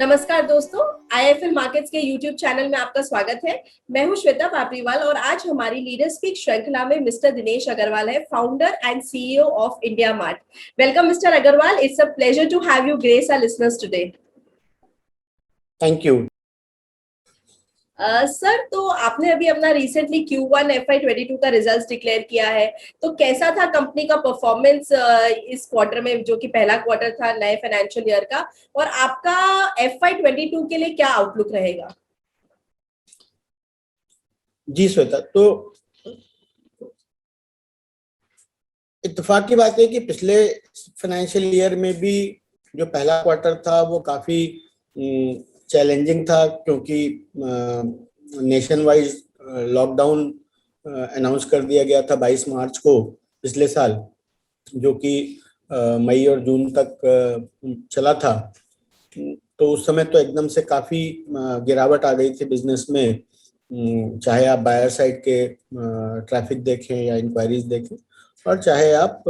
नमस्कार दोस्तों, IFL markets के यूट्यूब चैनल में आपका स्वागत है। मैं हूं श्वेता पापरीवाल और आज हमारी लीडर स्पीक श्रृंखला में मिस्टर दिनेश अग्रवाल है, founder and CEO of IndiaMART. Welcome mister Agarwal, it's a pleasure to have you grace our listeners today. Thank you. Sir, तो आपने अभी अपना रिसेंटली Q1 FY22 का रिजल्ट डिक्लेयर किया है, तो कैसा था कंपनी का परफॉर्मेंस इस क्वार्टर में, जो कि पहला क्वार्टर था नए फाइनेंशियल ईयर का, और आपका FY22 के लिए क्या आउटलुक रहेगा? जी श्वेता, तो इत्तेफाक की बात है कि पिछले फाइनेंशियल ईयर में भी जो पहला क्वार्टर था वो काफ़ी चैलेंजिंग था, क्योंकि नेशन वाइज लॉकडाउन अनाउंस कर दिया गया था 22 मार्च को पिछले साल, जो कि मई और जून तक चला था। तो उस समय तो एकदम से काफ़ी गिरावट आ गई थी बिजनेस में, चाहे आप बायर साइड के ट्रैफिक देखें या इंक्वायरीज देखें, और चाहे आप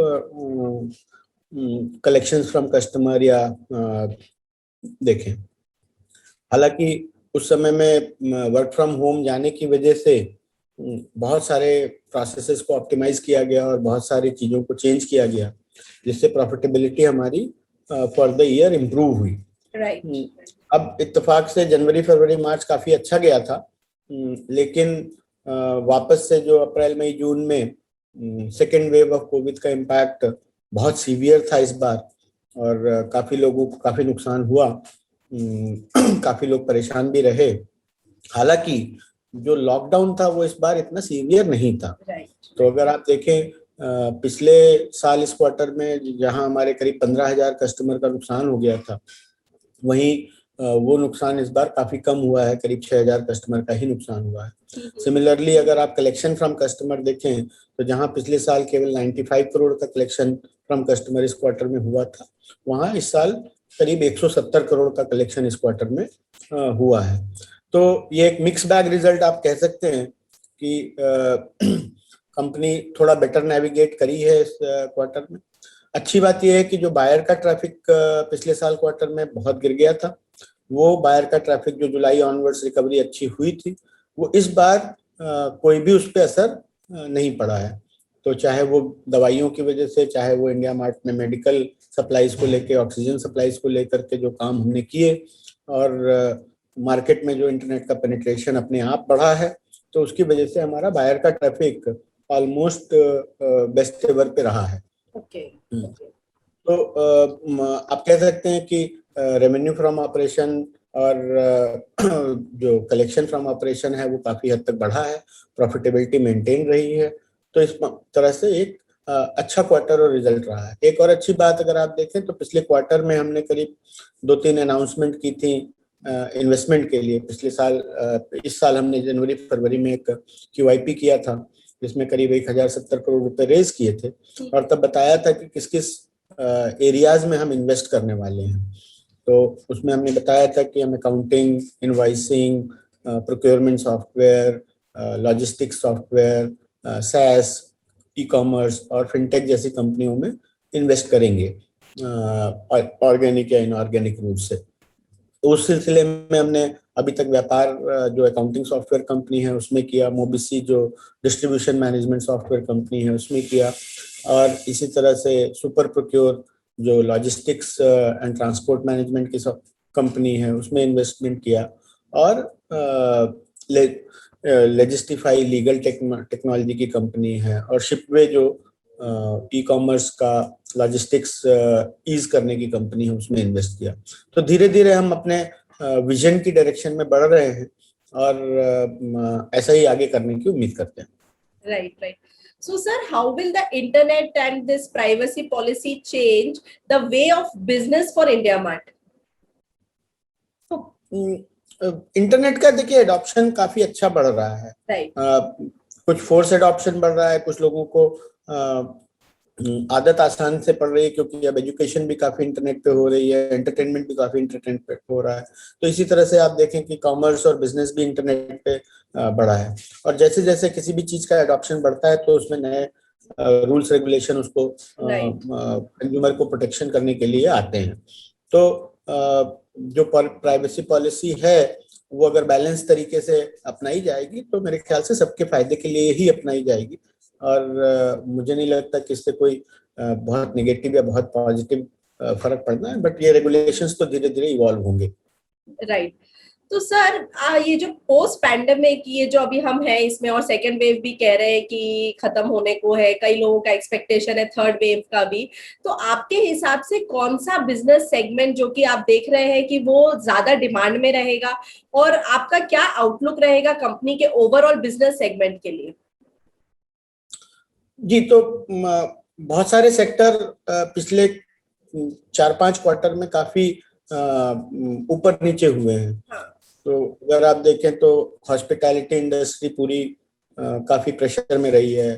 कलेक्शंस फ्रॉम कस्टमर या देखें। हालांकि उस समय में वर्क फ्रॉम होम जाने की वजह से बहुत सारे प्रोसेसेस को ऑप्टिमाइज किया गया और बहुत सारी चीज़ों को चेंज किया गया, जिससे प्रॉफिटेबिलिटी हमारी फॉर द ईयर इम्प्रूव हुई। अब इत्तेफाक से जनवरी फरवरी मार्च काफ़ी अच्छा गया था, लेकिन वापस से जो अप्रैल मई जून में सेकेंड वेव ऑफ कोविड का इम्पैक्ट बहुत सीवियर था इस बार, और काफ़ी लोगों को काफ़ी नुकसान हुआ, काफ़ी लोग परेशान भी रहे। हालांकि जो लॉकडाउन था वो इस बार इतना सीवियर नहीं था। तो अगर आप देखें पिछले साल इस क्वार्टर में जहां हमारे करीब 15,000 कस्टमर का नुकसान हो गया था, वहीं वो नुकसान इस बार काफी कम हुआ है, करीब 6,000 कस्टमर का ही नुकसान हुआ है। सिमिलरली अगर आप कलेक्शन फ्रॉम कस्टमर देखें, तो जहां पिछले साल केवल 95 करोड़ का कलेक्शन फ्रॉम कस्टमर इस क्वार्टर में हुआ था, वहां इस साल करीब 170 करोड़ का कलेक्शन इस क्वार्टर में हुआ है। तो ये एक मिक्स बैग रिजल्ट आप कह सकते हैं कि कंपनी थोड़ा बेटर नेविगेट करी है इस क्वार्टर में। अच्छी बात यह है कि जो बायर का ट्रैफिक पिछले साल क्वार्टर में बहुत गिर गया था, वो बायर का ट्रैफिक जो जुलाई ऑनवर्ड्स रिकवरी अच्छी हुई थी, वो इस बार कोई भी उस पर असर नहीं पड़ा है। तो चाहे वो दवाइयों की वजह से, चाहे वो इंडिया मार्ट में मेडिकल सप्लाईज को लेके, ऑक्सीजन सप्लाईज को लेकर के जो काम हमने किए, और मार्केट में जो इंटरनेट का पेनिट्रेशन अपने आप बढ़ा है, तो उसकी वजह से हमारा बायर का ट्रैफिक ऑलमोस्ट बेस्ट एवर पे रहा है। तो आप कह सकते हैं कि रेवेन्यू फ्रॉम ऑपरेशन और जो कलेक्शन फ्रॉम ऑपरेशन है वो काफी हद तक बढ़ा है, प्रॉफिटेबिलिटी मेंटेन रही है। तो इस तरह से एक अच्छा क्वार्टर और रिजल्ट रहा है। एक और अच्छी बात अगर आप देखें तो पिछले क्वार्टर में हमने करीब 2-3 अनाउंसमेंट की थी इन्वेस्टमेंट के लिए। पिछले साल इस साल हमने जनवरी फरवरी में एक QIP किया था, जिसमें करीब 1070 करोड़ रुपए रेज किए थे, और तब बताया था कि किस किस एरियाज में हम इन्वेस्ट करने वाले हैं। तो उसमें हमने बताया था कि हम accounting, invoicing, procurement software, logistics software, SaaS, ecommerce और फिनटेक जैसी कंपनियों में इन्वेस्ट करेंगे, ऑर्गेनिक या इनऑर्गेनिक रूप से। तो उस सिलसिले में हमने अभी तक व्यापार जो अकाउंटिंग सॉफ्टवेयर कंपनी है उसमें किया, मोबिसी जो डिस्ट्रीब्यूशन मैनेजमेंट सॉफ्टवेयर कंपनी है उसमें किया, और इसी तरह से सुपर प्रोक्योर जो लॉजिस्टिक्स एंड ट्रांसपोर्ट मैनेजमेंट की कंपनी है उसमें इन्वेस्टमेंट किया, और लेजिस्टिफाई लीगल टेक्नोलॉजी की कंपनी है, और शिपवे जो ई-कॉमर्स का लॉजिस्टिक्स ईज करने की कंपनी है उसमें इन्वेस्ट किया। तो धीरे धीरे हम अपने विजन की डायरेक्शन में बढ़ रहे हैं, और ऐसा ही आगे करने की उम्मीद करते हैं। Right. So sir, how will the internet and this privacy policy change the way of business for India Mart? Internet का देखिए एडॉप्शन काफी अच्छा बढ़ रहा है। कुछ फोर्स एडॉप्शन बढ़ रहा है, कुछ लोगों को आदत आसान से पड़ रही है, क्योंकि अब एजुकेशन भी काफी इंटरनेट पे हो रही है, एंटरटेनमेंट भी काफी इंटरनेट पे हो रहा है। तो इसी तरह से आप देखें कि कॉमर्स और बिजनेस भी इंटरनेट पे बढ़ा है, और जैसे जैसे किसी भी चीज का एडॉप्शन बढ़ता है तो उसमें नए रूल्स रेगुलेशन उसको कंज्यूमर को प्रोटेक्शन करने के लिए आते हैं। तो जो प्राइवेसी पॉलिसी है वो अगर बैलेंस तरीके से अपनाई जाएगी तो मेरे ख्याल से सबके फायदे के लिए ही अपनाई जाएगी। और मुझे नहीं लगता कि इससे कोई बहुत नेगेटिव या बहुत पॉजिटिव फर्क पड़ना है, बट ये रेगुलेशंस तो धीरे धीरे इवॉल्व होंगे। राइट। तो सर ये जो पोस्ट पैंडेमिक, ये जो अभी हम हैं इसमें, और सेकेंड वेव भी कह रहे हैं कि खत्म होने को है, कई लोगों का एक्सपेक्टेशन है थर्ड वेव का भी, तो आपके हिसाब से कौन सा बिजनेस सेगमेंट जो कि आप देख रहे हैं कि वो ज्यादा डिमांड में रहेगा, और आपका क्या आउटलुक रहेगा कंपनी के ओवरऑल बिजनेस सेगमेंट के लिए? जी, तो बहुत सारे सेक्टर पिछले 4-5 क्वार्टर में काफी ऊपर नीचे हुए हैं। हाँ। तो अगर आप देखें तो हॉस्पिटैलिटी इंडस्ट्री पूरी काफी प्रेशर में रही है।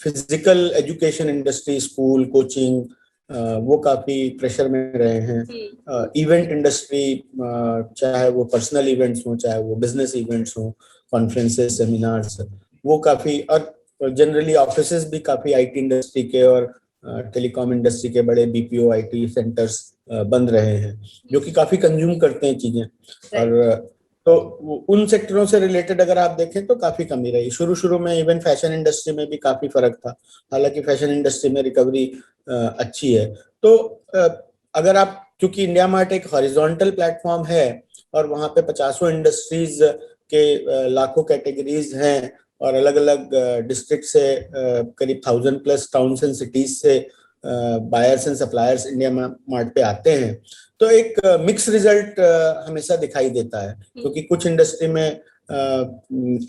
Physical education industry, school, coaching, वो काफी प्रेशर में रहे हैं। इवेंट इंडस्ट्री, चाहे वो पर्सनल इवेंट्स हो, चाहे वो बिजनेस इवेंट्स हो, कॉन्फ्रेंसेस, सेमिनार्स, वो काफी, और जनरली ऑफिसेज भी काफी आईटी इंडस्ट्री के और टेलीकॉम इंडस्ट्री के बड़े बीपीओ आईटी सेंटर्स बंद रहे हैं, जो कि काफी कंज्यूम करते हैं चीजें। और तो उन सेक्टरों से रिलेटेड अगर आप देखें तो काफी कमी रही। शुरू शुरू में इवन फैशन इंडस्ट्री में भी काफी फर्क था, हालांकि फैशन इंडस्ट्री में रिकवरी अच्छी है। तो अगर आप, क्योंकि इंडिया मार्ट एक हॉरिजॉन्टल प्लेटफॉर्म है और वहां पे 50 इंडस्ट्रीज के लाखों कैटेगरीज हैं, और अलग अलग डिस्ट्रिक्ट से करीब 1000+ टाउन्स एंड सिटीज से buyers and suppliers India mart पे आते हैं, तो एक मिक्स रिजल्ट हमेशा दिखाई देता है। क्योंकि कुछ इंडस्ट्री में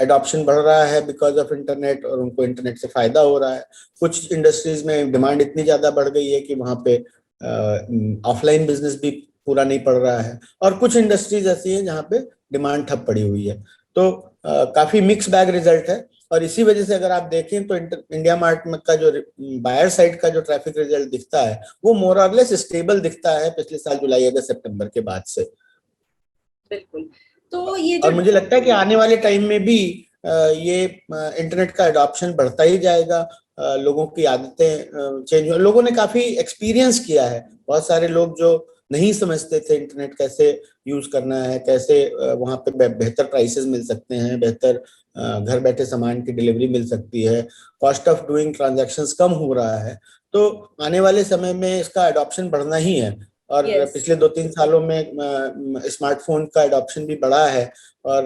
एडॉप्शन बढ़ रहा है बिकॉज ऑफ इंटरनेट और उनको इंटरनेट से फायदा हो रहा है। कुछ इंडस्ट्रीज में डिमांड इतनी ज्यादा बढ़ गई है कि वहां पे ऑफलाइन बिजनेस भी पूरा नहीं पड़ रहा है, और कुछ इंडस्ट्रीज ऐसी हैं जहाँ पे डिमांड ठप पड़ी हुई है। तो काफी मिक्स बैग रिजल्ट है। और इसी वजह से अगर आप देखें तो इंडिया मार्ट में का जो बायर साइड का जो ट्रैफिक रिजल्ट दिखता है वो मोर और लेस स्टेबल दिखता है पिछले साल जुलाई अगस्त सितंबर के बाद से। बिल्कुल। तो ये और मुझे लगता है कि आने वाले टाइम में भी ये इंटरनेट का अडॉप्शन बढ़ता ही जाएगा। लोगों की आदतें चेंज हो, लोगों ने काफी एक्सपीरियंस किया है। बहुत सारे लोग जो नहीं समझते थे इंटरनेट कैसे यूज करना है, कैसे वहां पे बेहतर प्राइसेस मिल सकते हैं, बेहतर घर बैठे सामान की डिलीवरी मिल सकती है, कॉस्ट ऑफ डूइंग ट्रांजैक्शंस कम हो रहा है, तो आने वाले समय में इसका अडॉप्शन बढ़ना ही है। और पिछले 2-3 सालों में स्मार्टफोन का अडॉप्शन भी बढ़ा है, और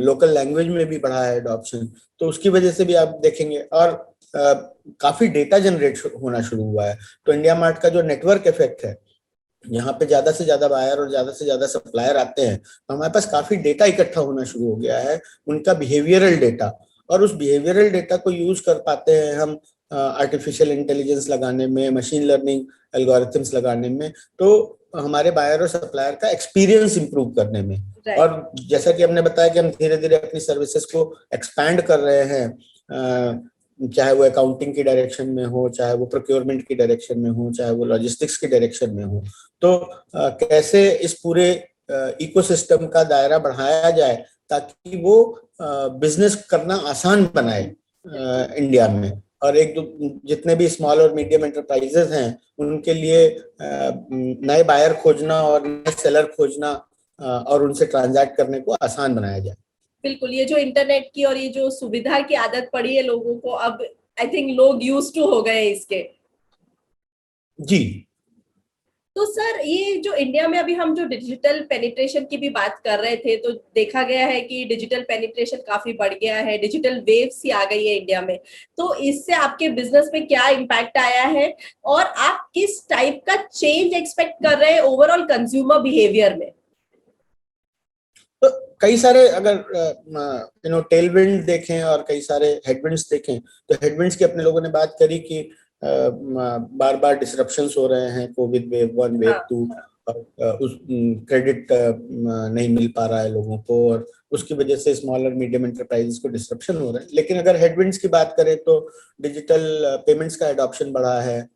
लोकल लैंग्वेज में भी बढ़ा है अडॉप्शन, तो उसकी वजह से भी आप देखेंगे। और काफी डेटा जनरेट होना शुरू हुआ है। तो इंडिया मार्ट का जो नेटवर्क इफेक्ट है, यहाँ पे ज्यादा से ज्यादा बायर और ज्यादा से ज्यादा सप्लायर आते हैं, तो हमारे पास काफी डेटा इकट्ठा होना शुरू हो गया है, उनका बिहेवियरल डेटा। और उस बिहेवियरल डेटा को यूज कर पाते हैं हम आर्टिफिशियल इंटेलिजेंस लगाने में, मशीन लर्निंग एल्गोरिथम्स लगाने में, तो हमारे बायर और सप्लायर का एक्सपीरियंस इंप्रूव करने में। और जैसा कि हमने बताया कि हम धीरे धीरे अपनी सर्विसेज को एक्सपैंड कर रहे हैं, चाहे वो अकाउंटिंग की डायरेक्शन में हो, चाहे वो प्रोक्योरमेंट की डायरेक्शन में हो, चाहे वो लॉजिस्टिक्स की डायरेक्शन में हो, तो कैसे इस पूरे इकोसिस्टम का दायरा बढ़ाया जाए ताकि वो बिजनेस करना आसान बनाए इंडिया में। और जितने भी स्मॉल और मीडियम एंटरप्राइजेस हैं उनके लिए नए बायर खोजना और नए सेलर खोजना और उनसे ट्रांजैक्ट करने को आसान बनाया जाए। बिल्कुल। ये जो इंटरनेट की और ये जो सुविधा की आदत पड़ी है लोगों को, अब आई थिंक लोग यूज्ड टू हो गए इसके। जी। तो सर ये जो इंडिया में अभी हम जो डिजिटल पेनिट्रेशन की भी बात कर रहे थे, तो देखा गया है कि डिजिटल पेनिट्रेशन काफी बढ़ गया है, डिजिटल वेव्स ही आ गई है इंडिया में। तो इससे आपके बिजनेस में क्या इम्पैक्ट आया है, और आप किस टाइप का चेंज एक्सपेक्ट कर रहे हैं ओवरऑल कंज्यूमर बिहेवियर में? तो कई सारे, अगर टेलविंड देखें और कई सारे हेडविंड्स देखें, तो हेडविंड्स की अपने लोगों ने बात करी कि बार बार डिसरप्शंस हो रहे हैं, कोविड वेव 1, वेव 2, उस क्रेडिट नहीं मिल पा रहा है लोगों को, और उसकी वजह से स्मॉल और मीडियम एंटरप्राइजेस को डिसरप्शन हो रहे हैं। लेकिन अगर हेडविंड्स की बात करें तो डिजिटल पेमेंट्स का एडॉप्शन बढ़ा है।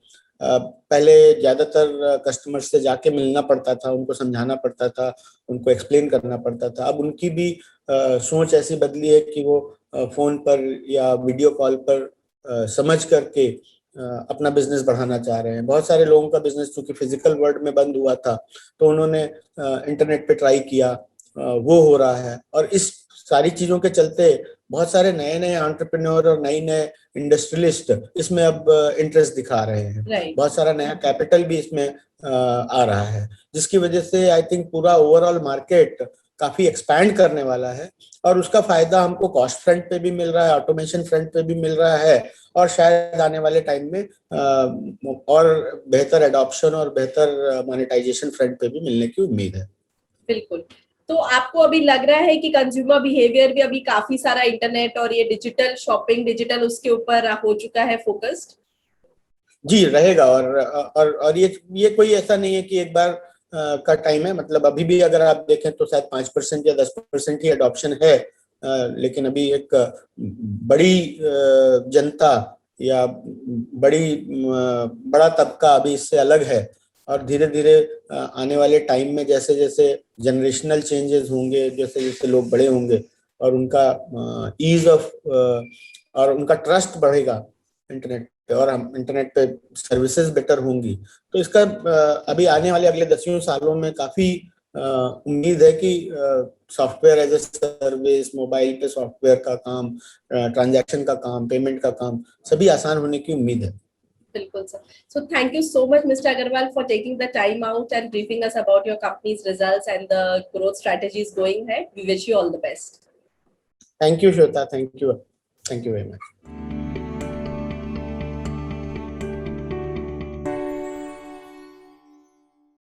पहले ज्यादातर कस्टमर्स से जाके मिलना पड़ता था, उनको समझाना पड़ता था, उनको एक्सप्लेन करना पड़ता था। अब उनकी भी सोच ऐसी बदली है कि वो फोन पर या वीडियो कॉल पर समझ करके अपना बिजनेस बढ़ाना चाह रहे हैं। बहुत सारे लोगों का बिजनेस चूंकि फिजिकल वर्ल्ड में बंद हुआ था, तो उन्होंने इंटरनेट पे ट्राई किया, वो हो रहा है। और इस सारी चीजों के चलते बहुत सारे नए नए एंटरप्रेन्योर और नए नए इंडस्ट्रियलिस्ट इसमें अब इंटरेस्ट दिखा रहे हैं। बहुत सारा नया कैपिटल भी इसमें आ रहा है, जिसकी वजह से आई थिंक पूरा ओवरऑल मार्केट काफी एक्सपैंड करने वाला है। और उसका फायदा हमको कॉस्ट फ्रंट पे भी मिल रहा है, ऑटोमेशन फ्रंट पे भी मिल रहा है, और शायद आने वाले टाइम में और बेहतर एडॉप्शन और बेहतर मोनेटाइजेशन फ्रंट पे भी मिलने की उम्मीद है। बिल्कुल। तो आपको अभी लग रहा है कि कंज्यूमर बिहेवियर भी अभी काफी सारा इंटरनेट और ये डिजिटल शॉपिंग, डिजिटल उसके ऊपर हो चुका है फोकस्ड? जी रहेगा। और ये कोई ऐसा नहीं है कि एक बार का टाइम है। मतलब अभी भी अगर आप देखें तो शायद 5% या 10% ही अडॉप्शन है, लेकिन अभी एक बड़ी जनता या बड़ा तबका अभी इससे अलग है। और धीरे धीरे आने वाले टाइम में जैसे जैसे जनरेशनल चेंजेस होंगे, जैसे जैसे लोग बड़े होंगे और उनका ईज ऑफ और उनका ट्रस्ट बढ़ेगा इंटरनेट पे, और हम इंटरनेट पे सर्विसेज बेटर होंगी, तो इसका अभी आने वाले अगले 10 सालों में काफी उम्मीद है कि software as a service, mobile पे सॉफ्टवेयर का काम, ट्रांजैक्शन का काम, पेमेंट का काम सभी आसान होने की उम्मीद है। बिल्कुल sir. So thank you so much, Mr. Agarwal, for taking the time out and briefing us about your company's results and the growth strategies going ahead. We wish you all the best. Thank you, Shweta. Thank you very much.